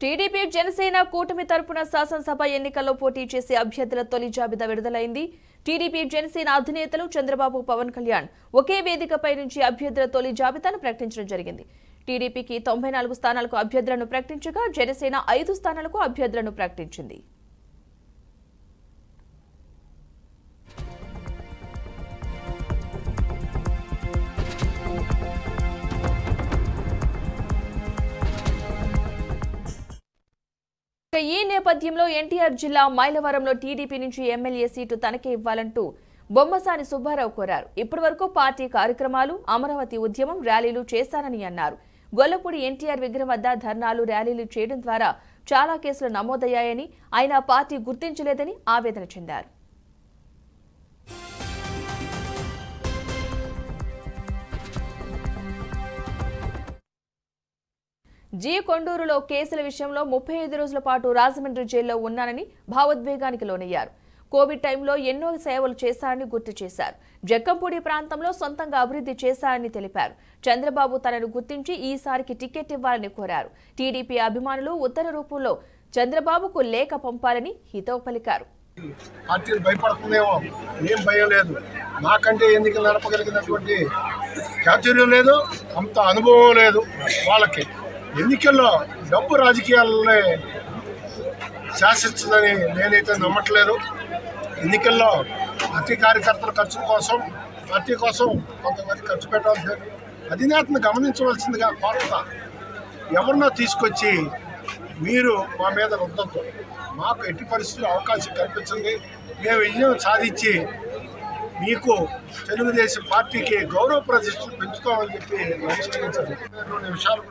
TDP Janasena కూటమి తరపున శాసనసభ ఎన్నికల్లో పోటీ చేసే అభ్యర్థుల తొలి జాబితా విడుదలైంది. టీడీపీ జనసేన అధినేతలు చంద్రబాబు, పవన్ కళ్యాణ్ ఒకే వేదికపై నుంచి అభ్యర్థుల తొలి జాబితాను ప్రకటించడం జరిగింది. టీడీపీకి 94 స్థానాలకు అభ్యర్థులను ప్రకటించగా జనసేన 5 స్థానాలకు అభ్యర్థులను ప్రకటించింది. ఈ నేపథ్యంలో ఎన్టీఆర్ జిల్లా మైలవరంలో టీడీపీ నుంచి ఎమ్మెల్యే సీటు తనకే ఇవ్వాలంటూ బొమ్మసాని సుబ్బారావు కోరారు. ఇప్పటివరకు పార్టీ కార్యక్రమాలు, అమరావతి ఉద్యమం, ర్యాలీలు చేశానని అన్నారు. గొల్లపూడి ఎన్టీఆర్ విగ్రహం వద్ద ధర్నాలు, ర్యాలీలు చేయడం ద్వారా చాలా కేసులు నమోదయ్యాయని, ఆయన పార్టీ గుర్తించలేదని ఆవేదన చెందారు. కొండూరులో కేసుల విషయంలో 35 రోజుల పాటు రాజమండ్రి జైల్లో ఉన్నానని భావోద్వేగానికి లోనయ్యారు. కోవిడ్ టైంలో ఎన్నో సేవలు చేశారని గుర్తు చేశారు. జక్కంపూడి ప్రాంతంలో సొంతంగా అభివృద్ధి చేశారని తెలిపారు. చంద్రబాబు తనను గుర్తించి ఈసారికి టికెట్ ఇవ్వాలని కోరారు. టీడీపీ అభిమానులు ఉత్తర రూపంలో చంద్రబాబుకు లేఖ పంపాలని హితవు పలికారు. పార్టీలు భయపడుతుందేమో, ఏం భయం లేదు. నాకంటే ఎన్నికలు నడపగలిగినటువంటి చాతుర్యం లేదు, అంత అనుభవం లేదు వాళ్ళకి. ఎన్నికల్లో డబ్బు రాజకీయాలనే శాసించదని నేనైతే నమ్మట్లేదు. ఎన్నికల్లో పార్టీ కార్యకర్తల ఖర్చుల కోసం, పార్టీ కోసం కొంతమంది ఖర్చు పెట్టాల్సి అధినేతను గమనించవలసిందిగా కోరుతా. ఎవరినో తీసుకొచ్చి మీరు మా మీద రుద్దద్దు. మాకు ఎట్టి పరిస్థితుల్లో అవకాశం కల్పించండి. మేము విజయం సాధించి మీకు తెలుగుదేశం పార్టీకి గౌరవ ప్రతిష్టలు పెంచుతామని చెప్పి నమస్కరించారు. 2 నిమిషాలు